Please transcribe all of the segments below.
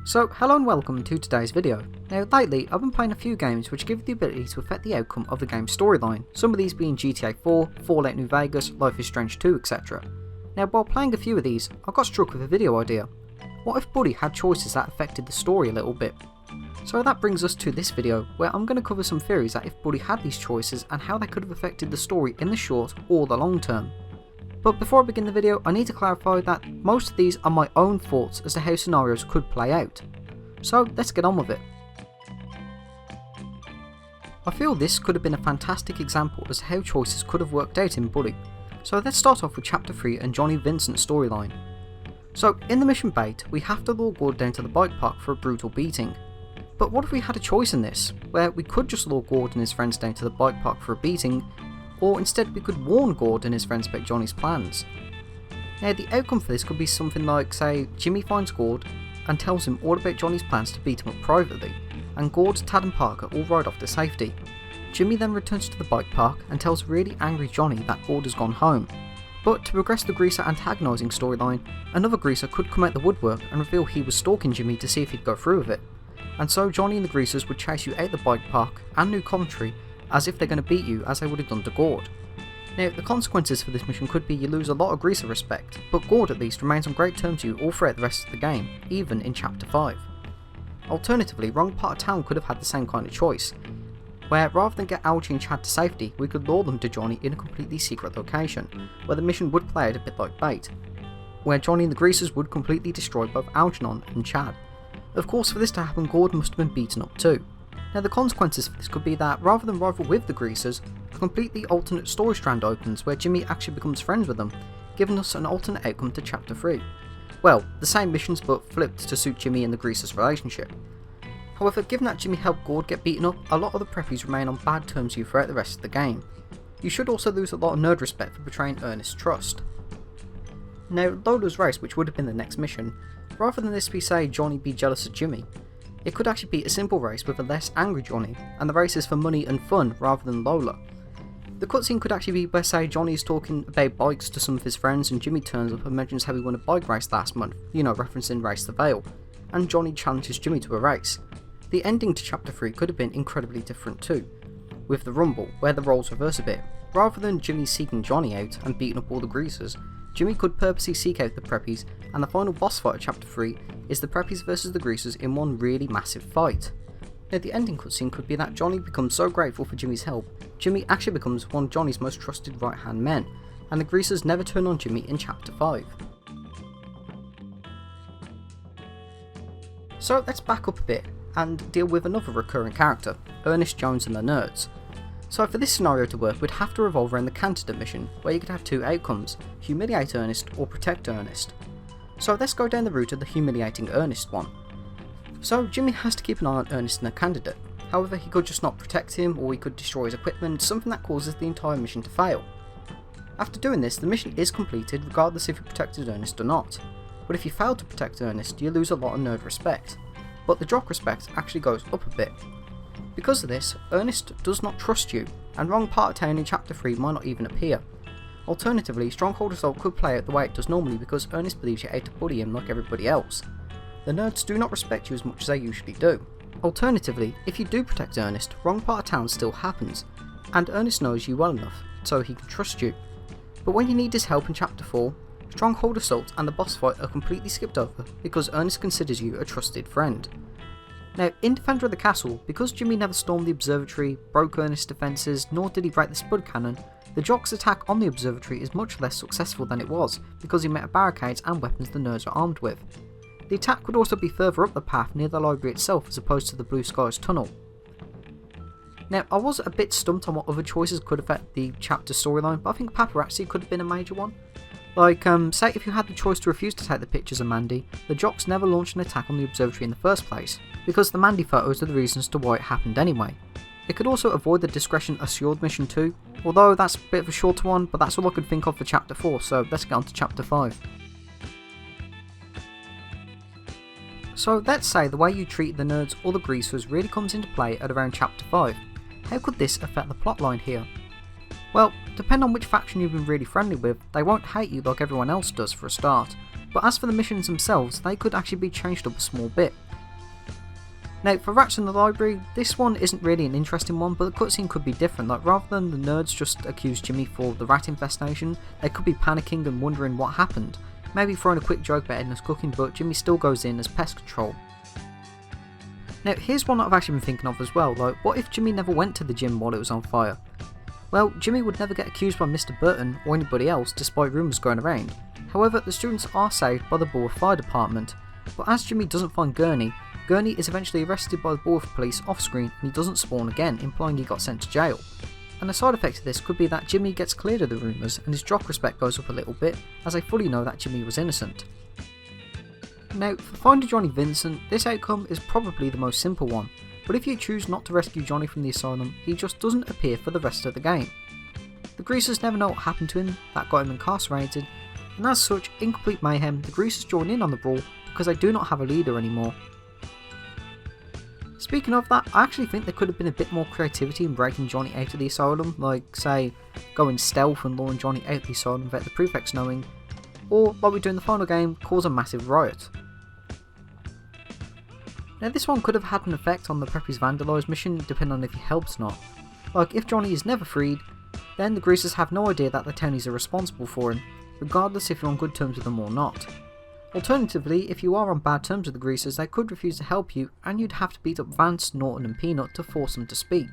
So hello and welcome to today's video. Now lately I've been playing a few games which give you the ability to affect the outcome of the game's storyline, some of these being GTA 4, Fallout New Vegas, Life is Strange 2, etc. Now while playing a few of these, I got struck with a video idea. What if Buddy had choices that affected the story a little bit? So that brings us to this video, where I'm going to cover some theories that if Buddy had these choices and how they could have affected the story in the short or the long term. But before I begin the video, I need to clarify that most of these are my own thoughts as to how scenarios could play out. So let's get on with it. I feel this could have been a fantastic example as to how choices could have worked out in Buddy. So let's start off with Chapter 3 and Johnny Vincent's storyline. So in the mission Bait, we have to lure Gord down to the bike park for a brutal beating. But what if we had a choice in this, where we could just lure Gord and his friends down to the bike park for a beating, or instead we could warn Gord and his friends about Johnny's plans. Now the outcome for this could be something like, say, Jimmy finds Gord and tells him all about Johnny's plans to beat him up privately, and Gord, Tad and Parker all ride off to safety. Jimmy then returns to the bike park and tells really angry Johnny that Gord has gone home. But to progress the Greaser antagonising storyline, another Greaser could come out the woodwork and reveal he was stalking Jimmy to see if he'd go through with it. And so Johnny and the Greasers would chase you out the bike park and New Coventry as if they're going to beat you as they would have done to Gord. Now the consequences for this mission could be you lose a lot of Greaser respect, but Gord at least remains on great terms with you all throughout the rest of the game, even in Chapter 5. Alternatively, Wrong Part of Town could have had the same kind of choice, where rather than get Algie and Chad to safety, we could lure them to Johnny in a completely secret location, where the mission would play out a bit like Bait, where Johnny and the Greasers would completely destroy both Algernon and Chad. Of course, for this to happen, Gord must have been beaten up too. Now the consequences for this could be that rather than rival with the Greasers, a completely alternate story strand opens where Jimmy actually becomes friends with them, giving us an alternate outcome to Chapter 3. Well, the same missions but flipped to suit Jimmy and the Greasers' relationship. However, given that Jimmy helped Gord get beaten up, a lot of the preppies remain on bad terms with you throughout the rest of the game. You should also lose a lot of nerd respect for betraying Ernest's trust. Now Lola's race, which would have been the next mission, rather than this be say Johnny be jealous of Jimmy, it could actually be a simple race with a less angry Johnny, and the race is for money and fun rather than Lola. The cutscene could actually be where say Johnny is talking about bikes to some of his friends and Jimmy turns up and mentions how he won a bike race last month, referencing Race the Veil, and Johnny challenges Jimmy to a race. The ending to Chapter 3 could have been incredibly different too, with the Rumble, where the roles reverse a bit. Rather than Jimmy seeking Johnny out and beating up all the Greasers, Jimmy could purposely seek out the preppies, and the final boss fight of Chapter 3 is the preppies versus the Greasers in one really massive fight. Now the ending cutscene could be that Johnny becomes so grateful for Jimmy's help, Jimmy actually becomes one of Johnny's most trusted right hand men, and the Greasers never turn on Jimmy in Chapter 5. So let's back up a bit and deal with another recurring character, Ernest Jones and the Nerds. So for this scenario to work, we'd have to revolve around the candidate mission, where you could have two outcomes, humiliate Ernest or protect Ernest. So let's go down the route of the humiliating Ernest one. So Jimmy has to keep an eye on Ernest and the candidate, however he could just not protect him, or he could destroy his equipment, something that causes the entire mission to fail. After doing this, the mission is completed regardless if you protected Ernest or not, but if you fail to protect Ernest, you lose a lot of nerd respect, but the drop respect actually goes up a bit. Because of this, Ernest does not trust you, and Wrong Part of Town in Chapter 3 might not even appear. Alternatively, Stronghold Assault could play out the way it does normally because Ernest believes you're out to bully him like everybody else. The nerds do not respect you as much as they usually do. Alternatively, if you do protect Ernest, Wrong Part of Town still happens, and Ernest knows you well enough, so he can trust you. But when you need his help in Chapter 4, Stronghold Assault and the boss fight are completely skipped over because Ernest considers you a trusted friend. Now, in Defender of the Castle, because Jimmy never stormed the observatory, broke Ernest's defences, nor did he break the Spud Cannon, the Jock's attack on the observatory is much less successful than it was, because he met barricades and weapons the nerds are armed with. The attack would also be further up the path near the library itself as opposed to the Blue Skies tunnel. Now, I was a bit stumped on what other choices could affect the chapter storyline, but I think paparazzi could have been a major one. Like, say if you had the choice to refuse to take the pictures of Mandy, the Jocks never launched an attack on the observatory in the first place, because the Mandy photos are the reasons to why it happened anyway. It could also avoid the discretion assured mission too, although that's a bit of a shorter one, but that's all I could think of for Chapter 4, so let's get on to Chapter 5. So let's say the way you treat the nerds or the Greasers really comes into play at around Chapter 5. How could this affect the plotline here? Well, depending on which faction you've been really friendly with, they won't hate you like everyone else does for a start, but as for the missions themselves, they could actually be changed up a small bit. Now for Rats in the Library, this one isn't really an interesting one, but the cutscene could be different. Like rather than the nerds just accuse Jimmy for the rat infestation, they could be panicking and wondering what happened. Maybe throwing a quick joke about Edna's cooking, but Jimmy still goes in as pest control. Now here's one that I've actually been thinking of as well, like what if Jimmy never went to the gym while it was on fire? Well, Jimmy would never get accused by Mr. Burton or anybody else despite rumours going around. However, the students are saved by the Borough Fire Department, but as Jimmy doesn't find Gurney is eventually arrested by the Borough Police off screen and he doesn't spawn again, implying he got sent to jail. And a side effect of this could be that Jimmy gets cleared of the rumours and his jock respect goes up a little bit, as they fully know that Jimmy was innocent. Now, for finding Johnny Vincent, this outcome is probably the most simple one, but if you choose not to rescue Johnny from the asylum, he just doesn't appear for the rest of the game. The Greasers never know what happened to him that got him incarcerated, and as such, in complete mayhem, the Greasers join in on the brawl because they do not have a leader anymore. Speaking of that, I actually think there could have been a bit more creativity in breaking Johnny out of the asylum, like say, going stealth and luring Johnny out of the asylum without the prefects knowing, or like we do in the final game, cause a massive riot. Now this one could have had an effect on the Preppy's Vandalise mission depending on if he helps or not. Like if Johnny is never freed, then the Greasers have no idea that the townies are responsible for him, regardless if you're on good terms with them or not. Alternatively, if you are on bad terms with the Greasers, they could refuse to help you and you'd have to beat up Vance, Norton and Peanut to force them to speak.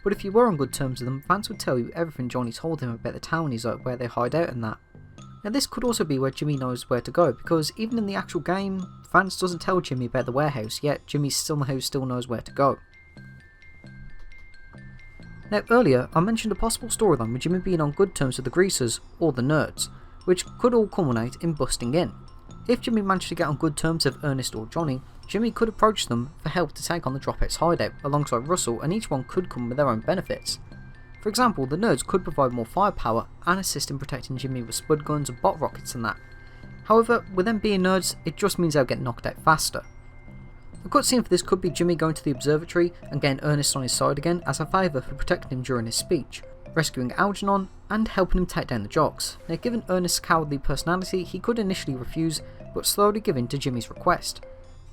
But if you were on good terms with them, Vance would tell you everything Johnny told him about the townies, like where they hide out and that. Now this could also be where Jimmy knows where to go, because even in the actual game, Vance doesn't tell Jimmy about the warehouse, yet Jimmy somehow still knows where to go. Now earlier, I mentioned a possible storyline with Jimmy being on good terms with the Greasers, or the Nerds, which could all culminate in busting in. If Jimmy managed to get on good terms with Ernest or Johnny, Jimmy could approach them for help to take on the Dropouts' hideout alongside Russell, and each one could come with their own benefits. For example, the Nerds could provide more firepower and assist in protecting Jimmy with spud guns and bot rockets and that. However, with them being nerds, it just means they'll get knocked out faster. The cutscene for this could be Jimmy going to the observatory and getting Ernest on his side again as a favour for protecting him during his speech, rescuing Algernon and helping him take down the jocks. Now given Ernest's cowardly personality, he could initially refuse, but slowly give in to Jimmy's request.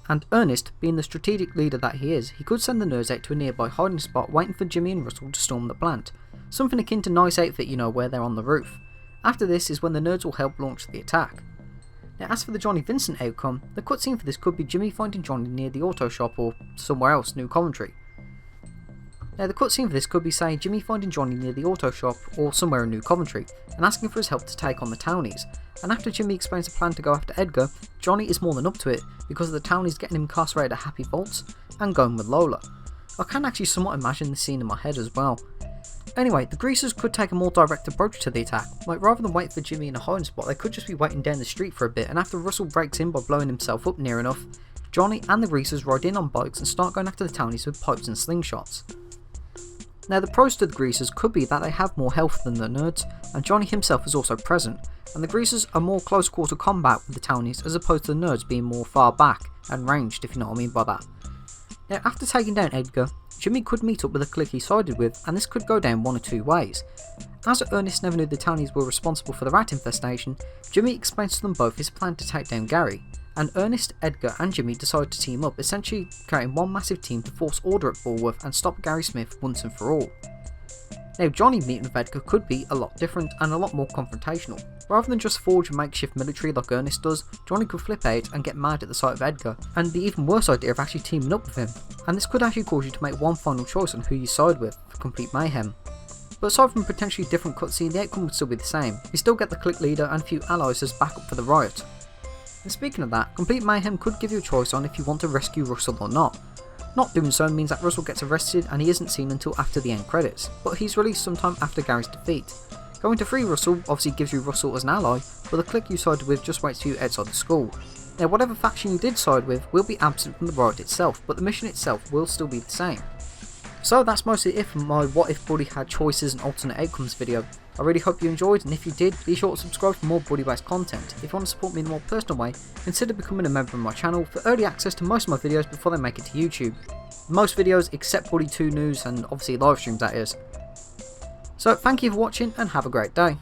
And Ernest, being the strategic leader that he is, he could send the Nerds out to a nearby hiding spot waiting for Jimmy and Russell to storm the plant. Something akin to Nice Outfit, you know, where they're on the roof. After this is when the Nerds will help launch the attack. Now as for the Johnny Vincent outcome, the cutscene for this could be Jimmy finding Johnny near the auto shop or somewhere else, New Coventry. Now the cutscene for this could be, say, Jimmy finding Johnny near the auto shop or somewhere in New Coventry and asking for his help to take on the townies. And after Jimmy explains a plan to go after Edgar, Johnny is more than up to it because of the townies getting him incarcerated at Happy Vaults and going with Lola. I can actually somewhat imagine the scene in my head as well. Anyway, the Greasers could take a more direct approach to the attack. Like rather than wait for Jimmy in a hiding spot, they could just be waiting down the street for a bit, and after Russell breaks in by blowing himself up near enough, Johnny and the Greasers ride in on bikes and start going after the townies with pipes and slingshots. Now the pros to the Greasers could be that they have more health than the Nerds, and Johnny himself is also present, and the Greasers are more close quarter combat with the townies as opposed to the Nerds being more far back and ranged, if you know what I mean by that. Now after taking down Edgar, Jimmy could meet up with a clique he sided with, and this could go down one of two ways. As Ernest never knew the townies were responsible for the rat infestation, Jimmy explains to them both his plan to take down Gary, and Ernest, Edgar and Jimmy decide to team up, essentially creating one massive team to force order at Bullworth and stop Gary Smith once and for all. Now Johnny meeting with Edgar could be a lot different and a lot more confrontational. Rather than just forge a makeshift military like Ernest does, Johnny could flip out and get mad at the sight of Edgar, and the even worse idea of actually teaming up with him. And this could actually cause you to make one final choice on who you side with for complete mayhem. But aside from a potentially different cutscene, the outcome would still be the same. You still get the clique leader and a few allies as backup for the riot. And speaking of that, complete mayhem could give you a choice on if you want to rescue Russell or not. Not doing so means that Russell gets arrested and he isn't seen until after the end credits, but he's released sometime after Gary's defeat. Going to free Russell obviously gives you Russell as an ally, but the clique you sided with just waits for you outside the school. Now whatever faction you did side with will be absent from the riot itself, but the mission itself will still be the same. So that's mostly it for my What If Buddy Had Choices and Alternate Outcomes video. I really hope you enjoyed, and if you did, be sure to subscribe for more Buddy based content. If you want to support me in a more personal way, consider becoming a member of my channel for early access to most of my videos before they make it to YouTube. Most videos except Buddy 2 news and obviously live streams, that is. So thank you for watching and have a great day.